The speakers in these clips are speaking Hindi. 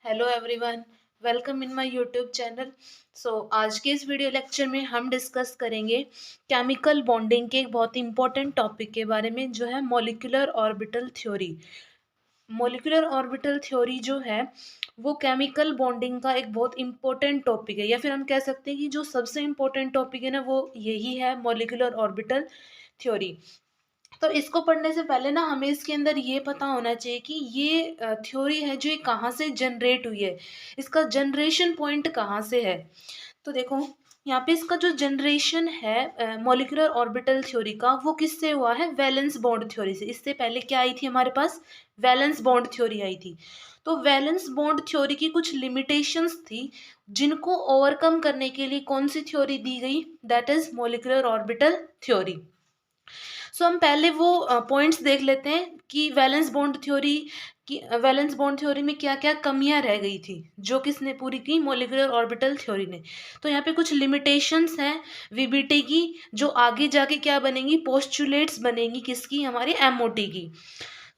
Hello everyone, welcome in my YouTube channel. आज के इस वीडियो लेक्चर में हम डिस्कस करेंगे केमिकल बॉन्डिंग के एक बहुत इंपॉर्टेंट टॉपिक के बारे में, जो है molecular orbital theory. Molecular orbital theory जो है वो केमिकल बॉन्डिंग का एक बहुत इंपॉर्टेंट टॉपिक है, या फिर हम कह सकते हैं कि जो सबसे इंपॉर्टेंट टॉपिक है ना, वो यही है, मॉलिक्यूलर ऑर्बिटल थ्योरी। तो इसको पढ़ने से पहले ना हमें इसके अंदर ये पता होना चाहिए कि ये थ्योरी है जो ये कहाँ से जनरेट हुई है, इसका जनरेशन पॉइंट कहाँ से है। तो देखो, यहाँ पे इसका जो जनरेशन है मॉलिक्यूलर ऑर्बिटल थ्योरी का, वो किससे हुआ है? वैलेंस बॉन्ड थ्योरी से। इससे पहले क्या आई थी हमारे पास? वैलेंस बॉन्ड थ्योरी आई थी। तो वैलेंस बॉन्ड थ्योरी की कुछ लिमिटेशंस थी, जिनको ओवरकम करने के लिए कौन सी थ्योरी दी गई? That is molecular orbital theory. हम पहले वो पॉइंट्स देख लेते हैं कि वैलेंस बॉन्ड थ्योरी में क्या क्या कमियां रह गई थी, जो किसने पूरी की? मॉलिक्यूलर ऑर्बिटल थ्योरी ने। तो यहाँ पे कुछ लिमिटेशंस हैं वीबीटी की, जो आगे जाके क्या बनेंगी? पोस्टुलेट्स बनेंगी, किसकी? हमारी एमओटी की।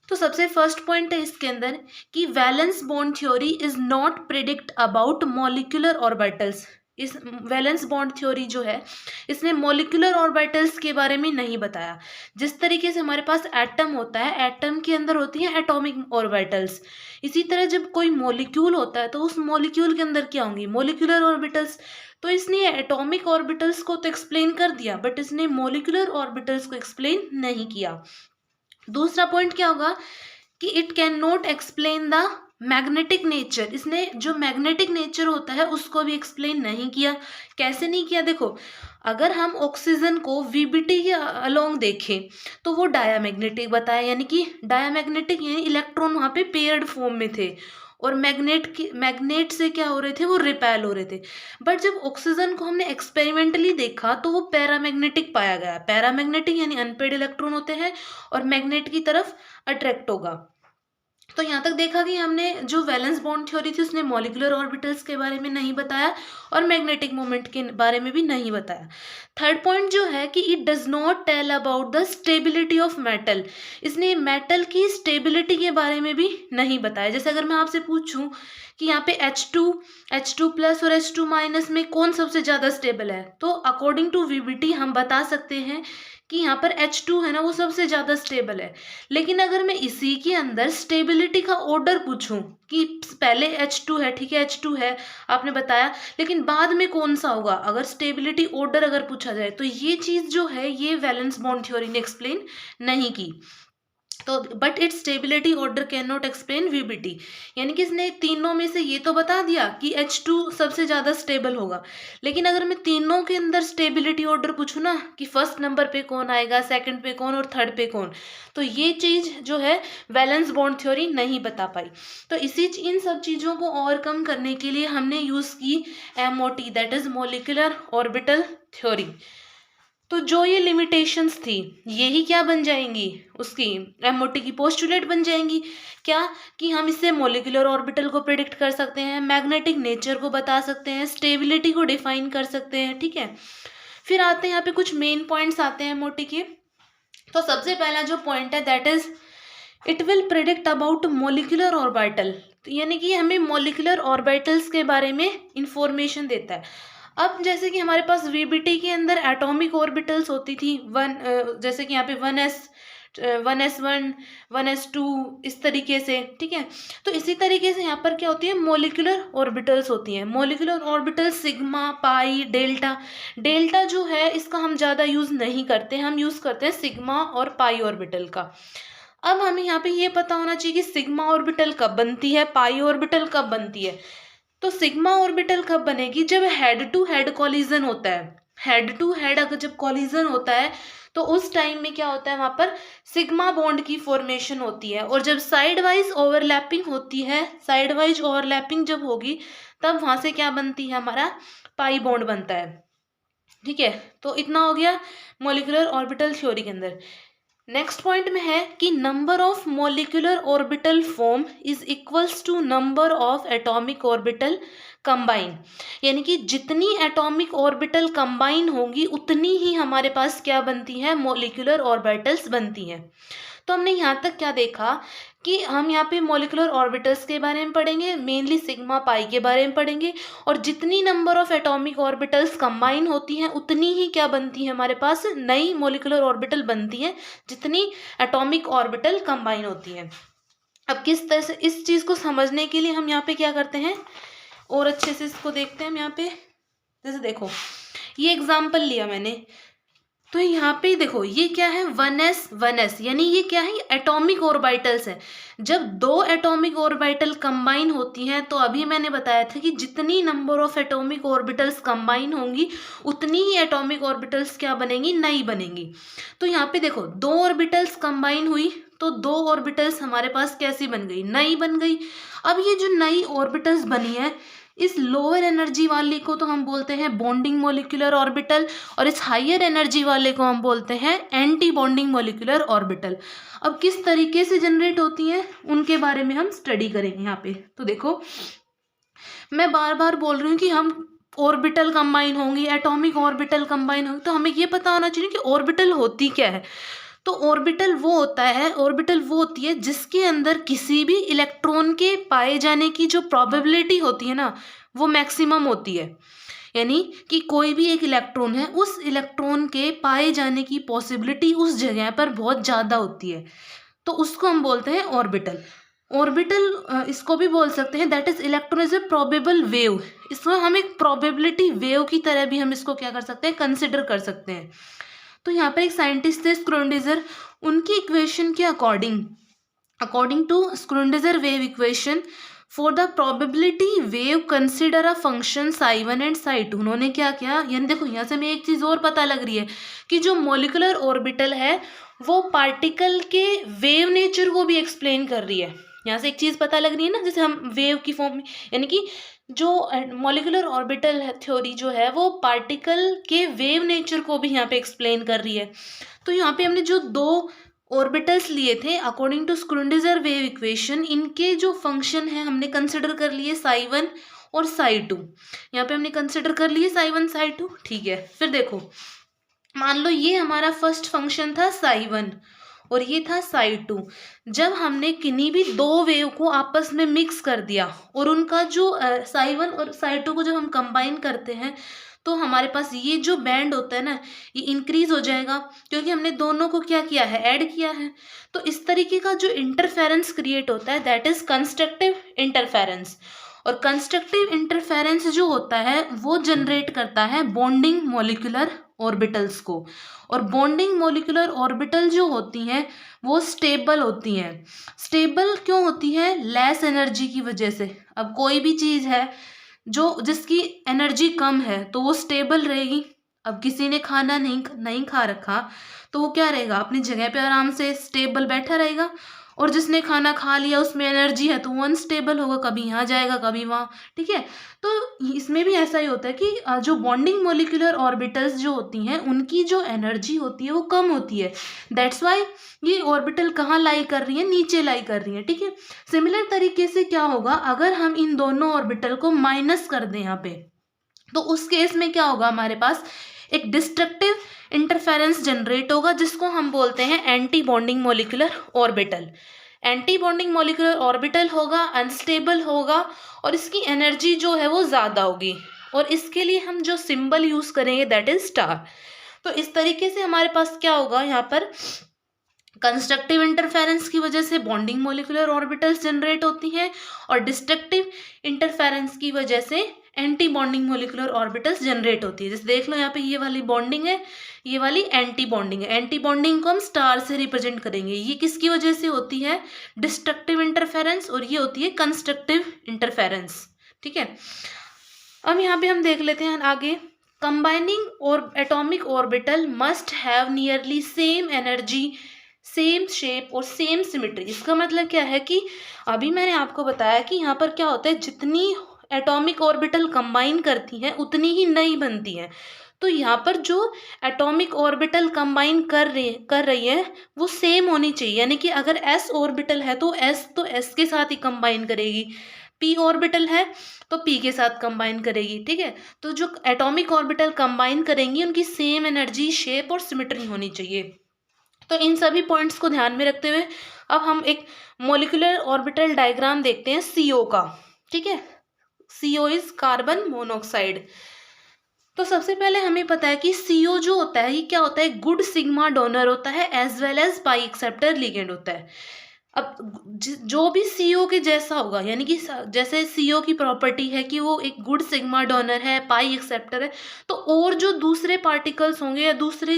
तो सबसे फर्स्ट पॉइंट है इसके अंदर कि valence bond theory is not predict about molecular orbitals. इस वैलेंस बॉन्ड थ्योरी जो है, इसने मॉलिक्यूलर ऑर्बिटल्स के बारे में नहीं बताया। जिस तरीके से हमारे पास एटम होता है, एटम के अंदर होती हैं एटॉमिक ऑर्बिटल्स, इसी तरह जब कोई मॉलिक्यूल होता है तो उस मॉलिक्यूल के अंदर क्या होंगी? Molecular orbitals. तो इसने एटॉमिक ऑर्बिटल्स को तो एक्सप्लेन कर दिया, बट इसने मॉलिक्यूलर ऑर्बिटल्स को एक्सप्लेन नहीं किया। दूसरा पॉइंट क्या होगा कि it can not explain the magnetic nature. इसने जो मैग्नेटिक नेचर होता है उसको भी एक्सप्लेन नहीं किया। कैसे नहीं किया? देखो, अगर हम ऑक्सीजन को वीबीटी के अलोंग देखें तो वो डायामैग्नेटिक बताया, यानी कि डायामैग्नेटिक यानी इलेक्ट्रॉन वहाँ पे पेयर्ड फॉर्म में थे, और मैग्नेट से क्या हो रहे थे? वो रिपेल हो रहे थे। बट जब ऑक्सीजन को हमने एक्सपेरिमेंटली देखा तो वो पैरामैग्नेटिक पाया गया। पैरामैग्नेटिक यानी अनपेड इलेक्ट्रॉन होते हैं और मैग्नेट की तरफ अट्रैक्ट होगा। तो यहाँ तक देखा कि हमने जो वैलेंस बॉन्ड थ्योरी थी उसने मॉलिक्यूलर ऑर्बिटल्स के बारे में नहीं बताया और मैग्नेटिक मोमेंट के बारे में भी नहीं बताया। थर्ड पॉइंट जो है कि it does not tell about the stability of metal. इसने मेटल की स्टेबिलिटी के बारे में भी नहीं बताया। जैसे अगर मैं आपसे पूछूं कि यहाँ पे H2 प्लस और H2 माइनस में कौन सबसे ज़्यादा स्टेबल है, तो अकॉर्डिंग टू वीबीटी हम बता सकते हैं कि यहाँ पर H2 है ना, वो सबसे ज़्यादा स्टेबल है। लेकिन अगर मैं इसी के अंदर स्टेबिलिटी का ऑर्डर पूछूं कि पहले H2 है, ठीक है H2 है आपने बताया, लेकिन बाद में कौन सा होगा, अगर स्टेबिलिटी ऑर्डर अगर पूछा जाए, तो ये चीज़ जो है ये वैलेंस बॉन्ड थ्योरी ने एक्सप्लेन नहीं की। तो but it's stability order can not explain VBT, यानी कि इसने तीनों में से ये तो बता दिया कि H2 सबसे ज़्यादा स्टेबल होगा, लेकिन अगर मैं तीनों के अंदर स्टेबिलिटी ऑर्डर पूछूं ना कि फर्स्ट नंबर पे कौन आएगा, सेकंड पे कौन और थर्ड पे कौन, तो ये चीज़ जो है वैलेंस बॉन्ड थ्योरी नहीं बता पाई। तो इन सब चीज़ों को ओवरकम करने के लिए हमने यूज़ की MOT, that is molecular orbital theory. तो जो ये लिमिटेशंस थी, यही क्या बन जाएंगी? उसकी एमओटी की पोस्टुलेट बन जाएंगी। क्या? कि हम इससे मॉलिक्यूलर ऑर्बिटल को प्रिडिक्ट कर सकते हैं, मैग्नेटिक नेचर को बता सकते हैं, स्टेबिलिटी को डिफाइन कर सकते हैं, ठीक है। फिर आते हैं यहाँ पे कुछ मेन पॉइंट्स आते हैं एमओटी के। तो सबसे पहला जो पॉइंट है that is it will predict about molecular orbital, यानी कि हमें मॉलिक्यूलर ऑर्बिटल्स के बारे में इंफॉर्मेशन देता है। अब जैसे कि हमारे पास वीबीटी के अंदर एटॉमिक ऑर्बिटल्स होती थी जैसे कि यहाँ पे 1s1 1s2 इस तरीके से, ठीक है। तो इसी तरीके से यहाँ पर क्या होती है? मॉलिक्यूलर ऑर्बिटल्स होती हैं। मॉलिक्यूलर ऑर्बिटल सिग्मा, पाई, डेल्टा। डेल्टा जो है इसका हम ज़्यादा यूज़ नहीं करते, हम यूज़ करते हैं सिग्मा और पाई ऑर्बिटल का। अब हमें यहाँ पे ये पता होना चाहिए कि सिग्मा ऑर्बिटल कब बनती है, पाई ऑर्बिटल कब बनती है। तो सिग्मा ऑर्बिटल कब बनेगी? जब हेड टू हेड कॉलिजन होता है। हेड टू हेड अगर जब कॉलिजन होता है तो उस टाइम में क्या होता है? वहां पर सिग्मा बॉन्ड की फॉर्मेशन होती है। और जब साइड वाइज ओवरलैपिंग होती है, साइड वाइज ओवरलैपिंग जब होगी, तब वहां से क्या बनती है? हमारा पाई बॉन्ड बनता है, ठीक है। तो इतना हो गया मॉलिक्यूलर ऑर्बिटल थ्योरी के अंदर। नेक्स्ट पॉइंट में है कि number of molecular orbital form is equals to number of atomic orbital combine, यानी कि जितनी एटॉमिक ऑर्बिटल कंबाइन होंगी उतनी ही हमारे पास क्या बनती है? मॉलिक्यूलर ऑर्बिटल्स बनती हैं। तो हमने यहाँ तक क्या देखा कि हम यहाँ पे मॉलिक्यूलर ऑर्बिटल्स के बारे में पढ़ेंगे, मेनली सिग्मा पाई के बारे में पढ़ेंगे, और जितनी number of atomic orbitals combine होती हैं उतनी ही क्या बनती है, हमारे पास नई मॉलिक्यूलर ऑर्बिटल बनती है, जितनी एटॉमिक ऑर्बिटल कंबाइन होती हैं। अब किस तरह से इस चीज़ को समझने के लिए हम यहाँ पे क्या करते हैं और अच्छे से इसको देखते हैं हम यहाँ पे। जैसे देखो ये एग्जाम्पल लिया मैंने, तो यहाँ पे देखो ये क्या है 1s यानी ये क्या है, एटॉमिक ऑर्बिटल्स है। जब दो एटॉमिक ऑर्बिटल कंबाइन होती हैं तो अभी मैंने बताया था कि जितनी number of atomic orbitals combine होंगी उतनी ही एटॉमिक ऑर्बिटल्स क्या बनेंगी, नई बनेंगी। तो यहाँ पे देखो दो ऑर्बिटल्स कंबाइन हुई तो दो ऑर्बिटल्स हमारे पास कैसी बन गई, नई बन गई। अब ये जो नई ऑर्बिटल्स बनी है इस लोअर एनर्जी वाले को तो हम बोलते हैं बॉन्डिंग मॉलिक्यूलर ऑर्बिटल, और इस हायर एनर्जी वाले को हम बोलते हैं एंटी बॉन्डिंग मॉलिक्यूलर ऑर्बिटल। अब किस तरीके से जनरेट होती हैं उनके बारे में हम स्टडी करेंगे यहाँ पे। तो देखो मैं बार बार बोल रही हूँ कि हम ऑर्बिटल कंबाइन होंगी, एटॉमिक ऑर्बिटल कंबाइन होंगी, तो हमें ये पता होना चाहिए कि ऑर्बिटल होती क्या है। तो ऑर्बिटल वो होता है, ऑर्बिटल वो होती है जिसके अंदर किसी भी इलेक्ट्रॉन के पाए जाने की जो प्रोबेबिलिटी होती है ना वो मैक्सिमम होती है। यानी कि कोई भी एक इलेक्ट्रॉन है, उस इलेक्ट्रॉन के पाए जाने की पॉसिबिलिटी उस जगह पर बहुत ज़्यादा होती है, तो उसको हम बोलते हैं ऑर्बिटल। ऑर्बिटल इसको भी बोल सकते हैं that is electron is a probable wave. इसमें हम एक प्रोबेबिलिटी वेव की तरह भी हम इसको क्या कर सकते हैं, कंसिडर कर सकते हैं। तो यहाँ पर एक साइंटिस्ट थे स्क्रोडिंगर, उनकी इक्वेशन के according to Schrodinger wave equation for the probability wave consider a function psi1 and psi2। उन्होंने क्या किया, यानी देखो यहाँ से हमें एक चीज़ और पता लग रही है कि जो मॉलिक्यूलर ऑर्बिटल है वो पार्टिकल के वेव नेचर को भी एक्सप्लेन कर रही है। यहाँ से एक चीज़ पता लग रही है ना, जैसे हम वेव की फॉर्म में, यानी कि जो मॉलिक्यूलर ऑर्बिटल थ्योरी जो है वो पार्टिकल के वेव नेचर को भी यहाँ पे एक्सप्लेन कर रही है। तो यहाँ पे हमने जो दो ऑर्बिटल्स लिए थे according to Schrodinger wave equation, इनके जो फंक्शन है हमने कंसिडर कर लिए psi1 और psi2। यहाँ पे हमने कंसिडर कर लिए psi1 psi2, ठीक है। फिर देखो मान लो ये हमारा फर्स्ट फंक्शन था psi1 और ये था psi2। जब हमने किन्हीं भी दो वेव को आपस में मिक्स कर दिया और उनका जो psi1 और psi2 को जब हम कंबाइन करते हैं तो हमारे पास ये जो बैंड होता है ना ये इंक्रीज हो जाएगा, क्योंकि हमने दोनों को क्या किया है, ऐड किया है। तो इस तरीके का जो इंटरफेरेंस क्रिएट होता है दैट इज कंस्ट्रक्टिव इंटरफेरेंस। और कंस्ट्रक्टिव इंटरफेरेंस जो होता है वो जनरेट करता है बॉन्डिंग मॉलिक्यूलर ऑर्बिटल्स को। और बॉन्डिंग मॉलिक्यूलर ऑर्बिटल जो होती हैं वो स्टेबल होती हैं। स्टेबल क्यों होती है, लेस एनर्जी की वजह से। अब कोई भी चीज़ है जिसकी एनर्जी कम है तो वो स्टेबल रहेगी। अब किसी ने खाना नहीं खा रखा तो वो क्या रहेगा, अपनी जगह पे आराम से स्टेबल बैठा रहेगा। और जिसने खाना खा लिया उसमें एनर्जी है तो वो अनस्टेबल होगा, कभी यहाँ जाएगा कभी वहाँ, ठीक है। तो इसमें भी ऐसा ही होता है कि जो बॉन्डिंग मॉलिक्यूलर ऑर्बिटल्स जो होती हैं उनकी जो एनर्जी होती है वो कम होती है। दैट्स वाई ये ऑर्बिटल कहाँ लाई कर रही है, नीचे लाई कर रही है, ठीक है। सिमिलर तरीके से क्या होगा अगर हम इन दोनों ऑर्बिटल को माइनस कर दें यहाँ पे, तो उस केस में क्या होगा, हमारे पास एक डिस्ट्रक्टिव इंटरफेरेंस जनरेट होगा जिसको हम बोलते हैं anti bonding molecular orbital. Anti bonding molecular orbital होगा, अनस्टेबल होगा और इसकी एनर्जी जो है वो ज़्यादा होगी, और इसके लिए हम जो सिंबल यूज़ करेंगे दैट इज स्टार। तो इस तरीके से हमारे पास क्या होगा, यहाँ पर कंस्ट्रक्टिव इंटरफेरेंस की वजह से बॉन्डिंग मॉलिक्यूलर ऑर्बिटल्स जनरेट होती हैं और डिस्ट्रक्टिव इंटरफेरेंस की वजह से anti bonding molecular orbitals generate होती है। जैसे देख लो यहाँ पे ये वाली बॉन्डिंग है, ये वाली एंटी बॉन्डिंग है। एंटी बॉन्डिंग को हम स्टार से रिप्रेजेंट करेंगे। ये किसकी वजह से होती है, डिस्ट्रक्टिव इंटरफेरेंस, और ये होती है कंस्ट्रक्टिव इंटरफेरेंस, ठीक है। अब यहाँ पे हम देख लेते हैं आगे, कंबाइनिंग और atomic orbital must have nearly same energy, same shape और सेम सिमेट्री। इसका मतलब क्या है कि अभी मैंने आपको बताया कि यहाँ पर क्या होता है, जितनी एटॉमिक ऑर्बिटल कंबाइन करती हैं उतनी ही नई बनती हैं। तो यहाँ पर जो एटॉमिक ऑर्बिटल कंबाइन कर रही है वो सेम होनी चाहिए, यानी कि अगर s ऑर्बिटल है तो s के साथ ही कंबाइन करेगी, p ऑर्बिटल है तो p के साथ कंबाइन करेगी, ठीक है। तो जो एटॉमिक ऑर्बिटल कंबाइन करेंगी उनकी सेम एनर्जी, शेप और सिमेट्री होनी चाहिए। तो इन सभी पॉइंट्स को ध्यान में रखते हुए अब हम एक मोलिकुलर ऑर्बिटल डायग्राम देखते हैं CO का, ठीक है। CO is carbon monoxide. तो सबसे पहले हमें पता है कि CO जो होता है ये क्या होता है, गुड सिग्मा डोनर होता है as well as pi acceptor ligand होता है। अब जो भी CO के जैसा होगा, यानी कि जैसे CO की प्रॉपर्टी है कि वो एक गुड सिग्मा डोनर है, पाई एक्सेप्टर है, तो और जो दूसरे पार्टिकल्स होंगे या दूसरे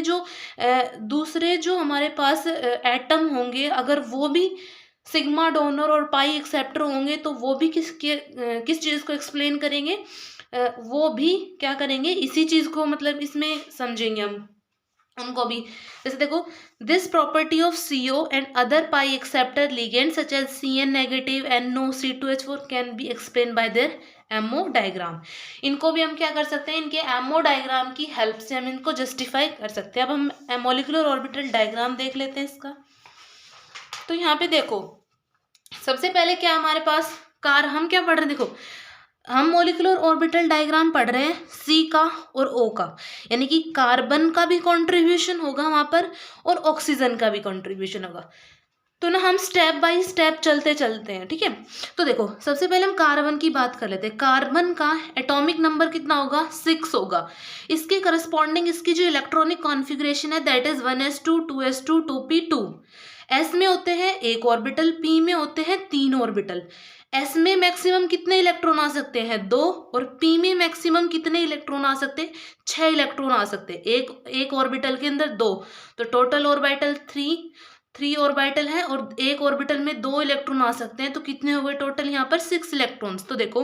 जो हमारे पास एटम होंगे, अगर वो भी सिग्मा डोनर और पाई एक्सेप्टर होंगे तो वो भी किस चीज़ को एक्सप्लेन करेंगे, वो भी क्या करेंगे, इसी चीज़ को मतलब इसमें समझेंगे हम उनको भी। जैसे देखो, this property of CO and other pi acceptor ligand such as CN negative NO C2H4 can be explain by their MO diagram. इनको भी हम क्या कर सकते हैं, इनके MO डायग्राम की हेल्प से हम इनको जस्टिफाई कर सकते हैं। अब हम मॉलिक्यूलर ऑर्बिटल डायग्राम देख लेते हैं इसका। तो यहाँ पे देखो, सबसे पहले क्या हमारे पास हम क्या पढ़ रहे हैं, देखो हम मोलिकुलर ऑर्बिटल डायग्राम पढ़ रहे हैं C का और O का, यानी कि कार्बन का भी कंट्रीब्यूशन होगा वहां पर और ऑक्सीजन का भी कंट्रीब्यूशन होगा। तो ना हम स्टेप बाय स्टेप चलते चलते हैं, ठीक है। तो देखो, सबसे पहले हम कार्बन की बात कर लेते हैं। कार्बन का एटॉमिक नंबर कितना होगा, 6 होगा। इसके करस्पॉन्डिंग इसकी जो इलेक्ट्रॉनिक कॉन्फ़िगरेशन है that is 1s2 2s2 2p2। S में होते हैं एक ऑर्बिटल, P में होते हैं 3 ऑर्बिटल। S में मैक्सिमम कितने इलेक्ट्रॉन आ सकते हैं, 2, और P में मैक्सिमम कितने इलेक्ट्रॉन आ सकते हैं, 6 इलेक्ट्रॉन आ सकते हैं एक ऑर्बिटल के अंदर 2। तो टोटल ऑर्बिटल 3 ऑर्बिटल है और एक ऑर्बिटल में 2 इलेक्ट्रॉन आ सकते हैं, तो कितने हो गए टोटल यहाँ पर 6 इलेक्ट्रॉन्स। तो देखो,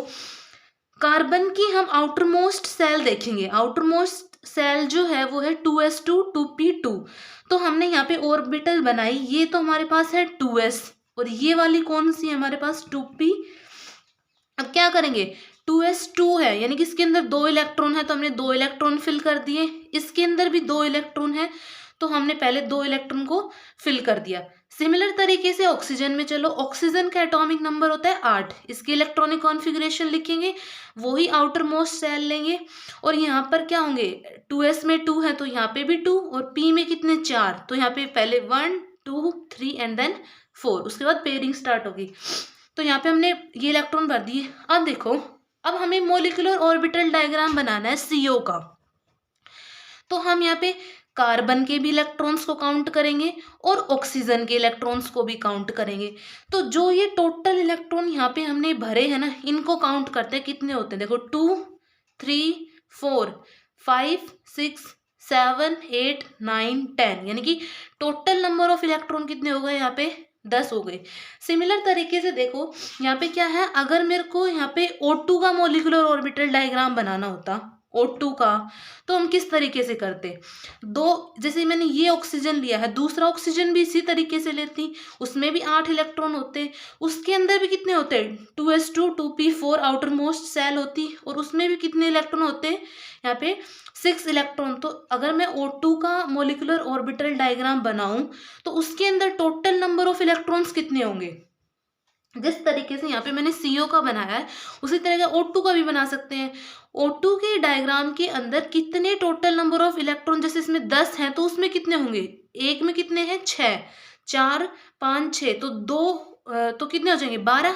कार्बन की हम आउटर मोस्ट सेल देखेंगे। आउटर मोस्ट सेल जो है वो है 2s2 2p2। तो हमने यहाँ पे ऑर्बिटल बनाई, ये तो हमारे पास है 2s और ये वाली कौन सी है हमारे पास 2p। अब क्या करेंगे, 2s2 है यानी कि इसके अंदर 2 इलेक्ट्रॉन है तो हमने 2 इलेक्ट्रॉन फिल कर दिए। इसके अंदर भी 2 इलेक्ट्रॉन है तो हमने पहले 2 इलेक्ट्रॉन को फिल कर दिया। सिमिलर तरीके से ऑक्सीजन में चलो, ऑक्सीजन का एटॉमिक नंबर होता है 8। इसकी इलेक्ट्रॉनिक कॉन्फ़िगरेशन लिखेंगे, वही आउटर मोस्ट सेल लेंगे और यहाँ पर क्या होंगे, 2s में 2 है तो यहाँ पे भी 2 और p में कितने 4, तो यहाँ पे पहले 1 2 3 एंड देन 4, उसके बाद पेयरिंग स्टार्ट होगी। तो यहाँ पे हमने ये इलेक्ट्रॉन भर दिए। अब देखो, अब हमें मोलिकुलर ऑर्बिटल डायग्राम बनाना है CO का। तो हम यहाँ पे कार्बन के भी इलेक्ट्रॉन्स को काउंट करेंगे और ऑक्सीजन के इलेक्ट्रॉन्स को भी काउंट करेंगे। तो जो ये टोटल इलेक्ट्रॉन यहाँ पे हमने भरे हैं ना, इनको काउंट करते हैं कितने होते हैं। देखो 2 3 4 5 6 7 8 9 10, यानी कि टोटल नंबर ऑफ इलेक्ट्रॉन कितने हो गए यहाँ पे 10 हो गए। सिमिलर तरीके से देखो यहाँ पे क्या है, अगर मेरे को यहाँ पे O2 का मोलिकुलर ऑर्बिटल डायग्राम बनाना होता, O2 का, तो हम किस तरीके से करते, जैसे मैंने ये ऑक्सीजन लिया है, दूसरा ऑक्सीजन भी इसी तरीके से लेती, उसमें भी 8 इलेक्ट्रॉन होते, उसके अंदर भी कितने होते, 2s2 2p4 outer most shell होती और उसमें भी कितने इलेक्ट्रॉन होते यहाँ पे 6 इलेक्ट्रॉन। तो अगर मैं O2 का मोलिकुलर ऑर्बिटल डायग्राम बनाऊं तो उसके अंदर टोटल नंबर ऑफ इलेक्ट्रॉन्स कितने होंगे। जिस तरीके से यहाँ पे मैंने CO का बनाया है उसी तरह का O2 का भी बना सकते हैं। O2 के डायग्राम के अंदर कितने टोटल नंबर ऑफ इलेक्ट्रॉन, जैसे इसमें 10 हैं तो उसमें कितने होंगे, एक में कितने हैं 6, 4 5 6, तो 2 तो कितने हो जाएंगे 12,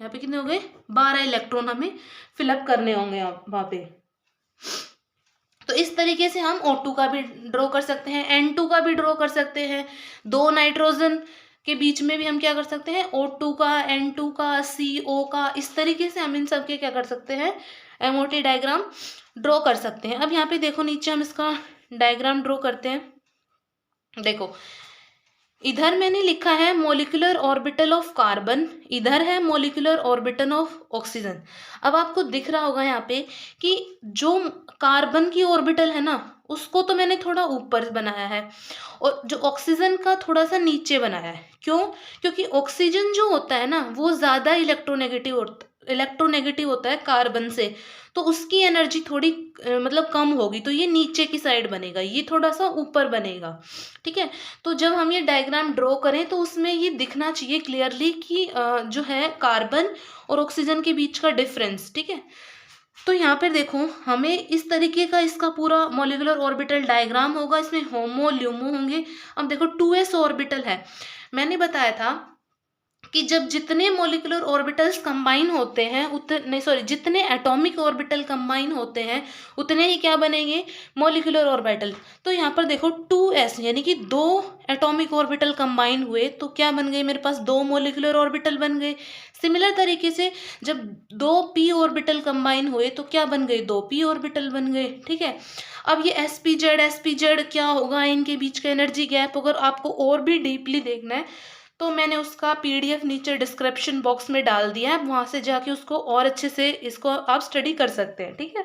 यहाँ पे कितने हो गए 12 इलेक्ट्रॉन हमें फिलअप करने होंगे वहां पे। तो इस तरीके से हम O2 का भी ड्रॉ कर सकते हैं, N2 का भी ड्रॉ कर सकते हैं। 2 नाइट्रोजन के बीच में भी हम क्या कर सकते हैं, O2 का, N2 का, CO का, इस तरीके से हम इन सब के क्या कर सकते हैं, MOT डायग्राम ड्रॉ कर सकते हैं। अब यहाँ पे देखो नीचे हम इसका डायग्राम ड्रॉ करते हैं। देखो इधर मैंने लिखा है मोलिकुलर ऑर्बिटल ऑफ कार्बन, इधर है मोलिकुलर ऑर्बिटल ऑफ ऑक्सीजन। अब आपको दिख रहा होगा यहाँ पे कि जो कार्बन की ऑर्बिटल है ना उसको तो मैंने थोड़ा ऊपर बनाया है और जो ऑक्सीजन का थोड़ा सा नीचे बनाया है। क्यों, क्योंकि ऑक्सीजन जो होता है ना वो ज़्यादा इलेक्ट्रोनेगेटिव होता है कार्बन से, तो उसकी एनर्जी थोड़ी मतलब कम होगी, तो ये नीचे की साइड बनेगा, ये थोड़ा सा ऊपर बनेगा, ठीक है। तो जब हम ये डायग्राम ड्रॉ करें तो उसमें ये दिखना चाहिए क्लियरली कि जो है कार्बन और ऑक्सीजन के बीच का डिफरेंस, ठीक है। तो यहाँ पर देखो हमें इस तरीके का इसका पूरा मॉलिक्यूलर ऑर्बिटल डायग्राम होगा, इसमें होमो ल्यूमो होंगे। अब देखो 2s ऑर्बिटल है, मैंने बताया था कि जब जितने मॉलिक्यूलर ऑर्बिटल्स कंबाइन होते हैं उतने, सॉरी, जितने एटॉमिक ऑर्बिटल कंबाइन होते हैं उतने ही क्या बनेंगे, मॉलिक्यूलर ऑर्बिटल। तो यहाँ पर देखो 2s यानी कि 2 एटॉमिक ऑर्बिटल कंबाइन हुए तो क्या बन गए, मेरे पास 2 मॉलिक्यूलर ऑर्बिटल बन गए। सिमिलर तरीके से जब 2p ऑर्बिटल कंबाइन हुए तो क्या बन गए, 2p ऑर्बिटल बन गए। ठीक है, अब ये sp z क्या होगा, इनके बीच का एनर्जी गैप अगर आपको और भी डीपली देखना है तो मैंने उसका पीडीएफ नीचे डिस्क्रिप्शन बॉक्स में डाल दिया है, वहाँ से जाके उसको और अच्छे से इसको आप स्टडी कर सकते हैं। ठीक है,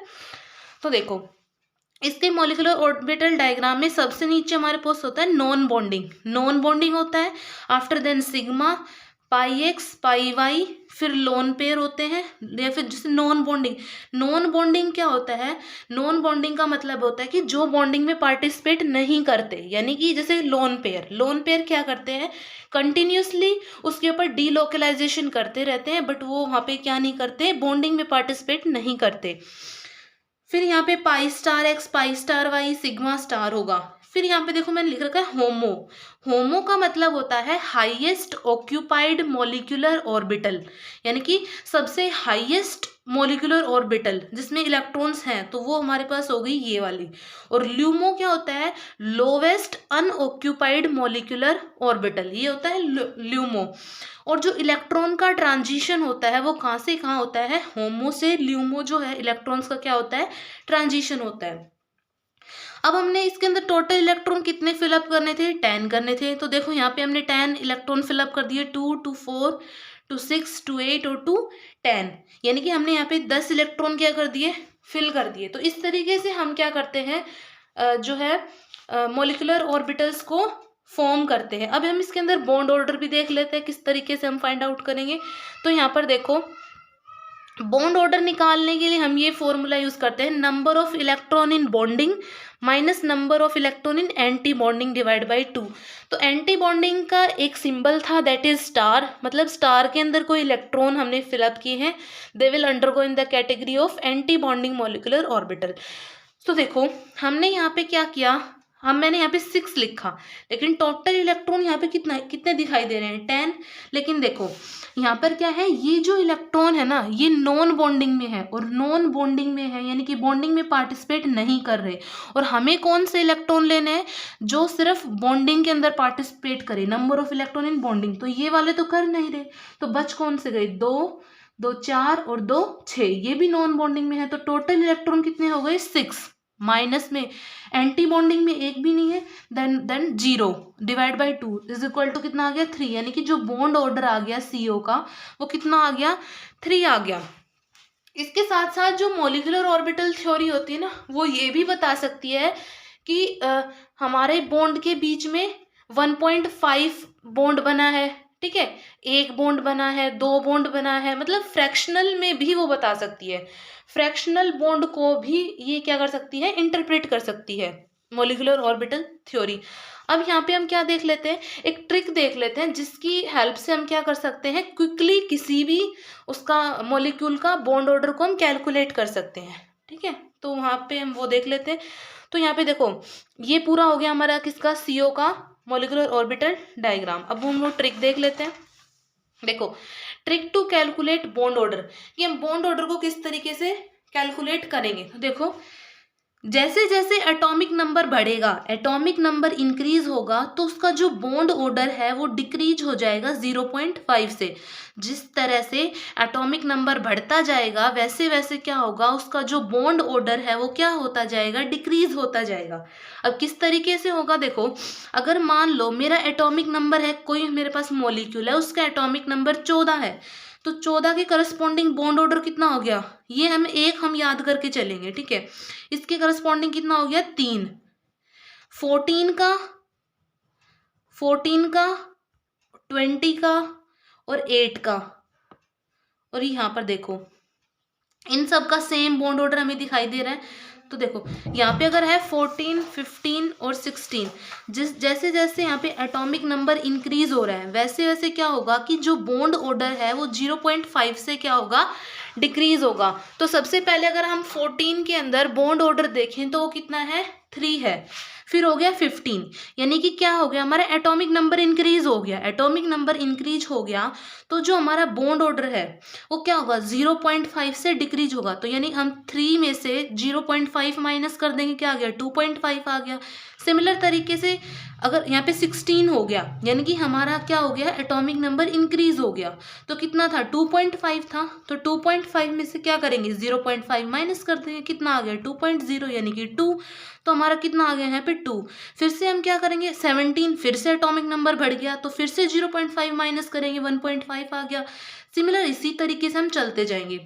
तो देखो इसके मॉलिक्यूलर ऑर्बिटल डायग्राम में सबसे नीचे हमारे पास होता है नॉन बॉन्डिंग। नॉन बॉन्डिंग होता है, आफ्टर देन सिग्मा, पाई एक्स, पाई वाई, फिर लोन पेयर होते हैं, या फिर जैसे नॉन बॉन्डिंग। नॉन बॉन्डिंग क्या होता है, नॉन बॉन्डिंग का मतलब होता है कि जो बॉन्डिंग में पार्टिसिपेट नहीं करते, यानी कि जैसे लोन पेयर। लोन पेयर क्या करते हैं, कंटिन्यूसली उसके ऊपर डीलोकलाइजेशन करते रहते हैं, बट वो वहाँ पे क्या नहीं करते, बॉन्डिंग में पार्टिसिपेट नहीं करते। फिर यहाँ पे pi star x, pi star y, sigma star होगा। फिर यहाँ पे देखो मैंने लिख रखा है होमो। होमो का मतलब होता है हाईएस्ट ऑक्यूपाइड मॉलिक्यूलर ऑर्बिटल, यानी कि सबसे हाईएस्ट मॉलिक्यूलर ऑर्बिटल जिसमें इलेक्ट्रॉन्स हैं, तो वो हमारे पास हो गई ये वाली। और ल्यूमो क्या होता है, लोवेस्ट अनऑक्यूपाइड मॉलिक्यूलर ऑर्बिटल, ये होता है ल्यूमो। और जो इलेक्ट्रॉन का ट्रांजिशन होता है वो कहाँ से कहाँ होता है, होमो से ल्यूमो जो है इलेक्ट्रॉन्स का क्या होता है, ट्रांजिशन होता है। अब हमने इसके अंदर टोटल इलेक्ट्रॉन कितने फिलअप करने थे, 10 करने थे। तो देखो यहाँ पे हमने 10 इलेक्ट्रॉन फिलअप कर दिए, 2 2 4 2 6 2 8 और 2 10, यानी कि हमने यहाँ पे 10 इलेक्ट्रॉन क्या कर दिए, फिल कर दिए। तो इस तरीके से हम क्या करते हैं, जो है मॉलिक्यूलर ऑर्बिटल्स को फॉर्म करते हैं। अब हम इसके अंदर बॉन्ड ऑर्डर भी देख लेते हैं किस तरीके से हम फाइंड आउट करेंगे। तो यहाँ पर देखो बॉन्ड ऑर्डर निकालने के लिए हम ये फॉर्मूला यूज करते हैं, number of electron in bonding minus number of electron in anti bonding divide by 2। तो एंटी बॉन्डिंग का एक सिंबल था, दैट इज स्टार, मतलब स्टार के अंदर कोई इलेक्ट्रॉन हमने फिलअप किए हैं, they will undergo in the category of anti bonding molecular orbital. तो देखो हमने यहाँ पे क्या किया, मैंने यहाँ पे 6 लिखा, लेकिन टोटल इलेक्ट्रॉन यहाँ पे कितने दिखाई दे रहे हैं, 10। लेकिन देखो यहाँ पर क्या है, ये जो इलेक्ट्रॉन है ना ये नॉन बॉन्डिंग में है, और नॉन बॉन्डिंग में है यानी कि बॉन्डिंग में पार्टिसिपेट नहीं कर रहे। और हमें कौन से इलेक्ट्रॉन लेने हैं, जो सिर्फ बॉन्डिंग के अंदर पार्टिसिपेट करे, number of electron in bonding. तो ये वाले तो कर नहीं रहे, तो बच कौन से गए, 2 2 4 और 2 6, ये भी नॉन बॉन्डिंग में है। तो टोटल इलेक्ट्रॉन कितने हो गए, 6। माइनस में एंटी बॉन्डिंग में एक भी नहीं है, then 0 divide by 2 is equal to कितना आ गया, 3, यानी कि जो बॉन्ड ऑर्डर आ गया CO का वो कितना आ गया, 3 आ गया। इसके साथ साथ जो मॉलिक्यूलर ऑर्बिटल थ्योरी होती है ना, वो ये भी बता सकती है कि हमारे बॉन्ड के बीच में 1.5 बॉन्ड बना है, ठीक है, 1 बॉन्ड बना है, 2 बॉन्ड बना है, मतलब फ्रैक्शनल में भी वो बता सकती है। फ्रैक्शनल बॉन्ड को भी ये क्या कर सकती है, इंटरप्रेट कर सकती है मॉलिक्यूलर ऑर्बिटल थ्योरी। अब यहाँ पे हम क्या देख लेते हैं, एक ट्रिक देख लेते हैं जिसकी हेल्प से हम क्या कर सकते हैं, क्विकली किसी भी उसका मॉलिक्यूल का बॉन्ड ऑर्डर को हम कैलकुलेट कर सकते हैं। ठीक है, तो वहाँ पे हम वो देख लेते हैं। तो यहाँ पे देखो ये पूरा हो गया हमारा किसका, CO का मॉलिक्यूलर ऑर्बिटल डायग्राम। अब हम वो ट्रिक देख लेते हैं। देखो trick to calculate bond order, कि हम बॉन्ड ऑर्डर को किस तरीके से कैलकुलेट करेंगे। तो देखो जैसे जैसे एटॉमिक नंबर बढ़ेगा, एटॉमिक नंबर इंक्रीज होगा, तो उसका जो बॉन्ड ऑर्डर है वो डिक्रीज हो जाएगा 0.5 से। जिस तरह से एटॉमिक नंबर बढ़ता जाएगा वैसे वैसे क्या होगा, उसका जो बॉन्ड ऑर्डर है वो क्या होता जाएगा, डिक्रीज होता जाएगा। अब किस तरीके से होगा, देखो अगर मान लो मेरा एटॉमिक नंबर है, कोई मेरे पास मॉलिक्यूल है उसका एटॉमिक नंबर 14 है, तो 14 के करस्पॉन्डिंग बॉन्ड ऑर्डर कितना हो गया, ये हम याद करके चलेंगे। ठीक है, इसके करस्पॉन्डिंग कितना हो गया, 3। 14 का 20 का और 8 का, और यहाँ पर देखो इन सब का सेम बॉन्ड ऑर्डर हमें दिखाई दे रहा है। तो देखो यहाँ पे अगर है 14, 15 और 16, जैसे जैसे यहाँ पे एटॉमिक नंबर इंक्रीज हो रहा है वैसे वैसे क्या होगा कि जो बॉन्ड ऑर्डर है वो 0.5 से क्या होगा, डिक्रीज होगा। तो सबसे पहले अगर हम 14 के अंदर बॉन्ड ऑर्डर देखें तो वो कितना है, 3 है। फिर हो गया 15, यानी कि क्या हो गया, हमारा एटॉमिक नंबर इंक्रीज हो गया। एटॉमिक नंबर इंक्रीज हो गया तो जो हमारा बॉन्ड ऑर्डर है वो क्या होगा, 0.5 से डिक्रीज होगा। तो यानी हम 3 में से 0.5 माइनस कर देंगे, क्या आ गया, 2.5 आ गया। सिमिलर तरीके से अगर यहाँ पे 16 हो गया, यानी कि हमारा क्या हो गया, एटॉमिक नंबर इंक्रीज हो गया। तो कितना था, 2.5 था। तो 2.5 में से क्या करेंगे, 0.5 माइनस कर देंगे, कितना आ गया, 2.0 यानी कि 2। तो हमारा कितना आ गया यहाँ पे 2। फिर से हम क्या करेंगे, 17, फिर से एटॉमिक नंबर बढ़ गया तो फिर से 0.5 माइनस करेंगे, 1.5 आ गया। सिमिलर इसी तरीके से हम चलते जाएंगे।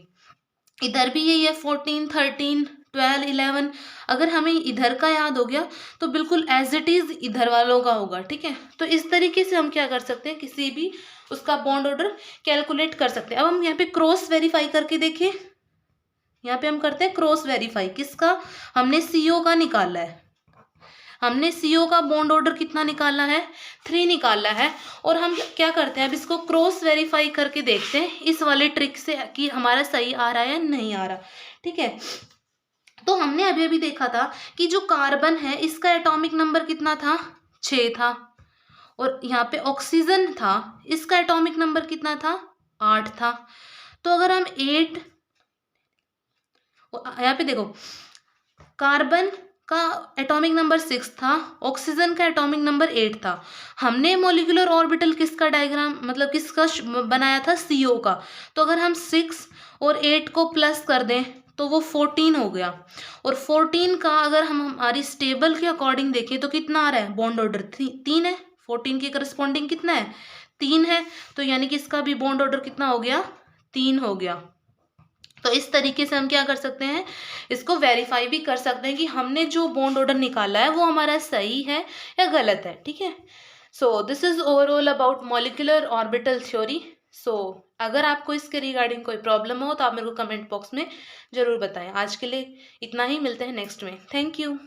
इधर भी यही है, 14, 13, 12, 11। अगर हमें इधर का याद हो गया तो बिल्कुल एज इट इज इधर वालों का होगा, ठीक है। तो इस तरीके से हम क्या कर सकते हैं, किसी भी उसका बॉन्ड ऑर्डर कैलकुलेट कर सकते हैं। अब हम यहाँ पे क्रॉस वेरीफाई करके देखें। यहाँ पे हम करते हैं क्रॉस वेरीफाई, किसका, हमने CO का निकाला है। हमने CO का बॉन्ड ऑर्डर कितना निकाला है, 3 निकाला है। और हम क्या करते हैं, अब इसको क्रॉस वेरीफाई करके देखते हैं इस वाले ट्रिक से कि हमारा सही आ रहा है या नहीं आ रहा, ठीक है। तो हमने अभी अभी देखा था कि जो कार्बन है इसका एटॉमिक नंबर कितना था, 6 था। और यहाँ पे ऑक्सीजन था, इसका एटॉमिक नंबर कितना था, 8 था। तो अगर हम 8, यहाँ पे देखो कार्बन का एटॉमिक नंबर 6 था, ऑक्सीजन का एटॉमिक नंबर 8 था। हमने मॉलिक्यूलर ऑर्बिटल किसका डायग्राम, मतलब किसका बनाया था, CO का। तो अगर हम 6 और 8 को प्लस कर दें तो वो 14 हो गया। और 14 का अगर हम हमारी स्टेबल के अकॉर्डिंग देखें तो कितना आ रहा है, बॉन्ड ऑर्डर 3 है। 14 के करस्पॉन्डिंग कितना है, 3 है। तो यानी कि इसका भी बॉन्ड ऑर्डर कितना हो गया, 3 हो गया। तो इस तरीके से हम क्या कर सकते हैं, इसको वेरीफाई भी कर सकते हैं कि हमने जो बॉन्ड ऑर्डर निकाला है वो हमारा सही है या गलत है, ठीक है। So this is overall about molecular orbital theory. So अगर आपको इसके रिगार्डिंग कोई प्रॉब्लम हो तो आप मेरे को कमेंट बॉक्स में ज़रूर बताएं। आज के लिए इतना ही, मिलते हैं नेक्स्ट में। Thank you.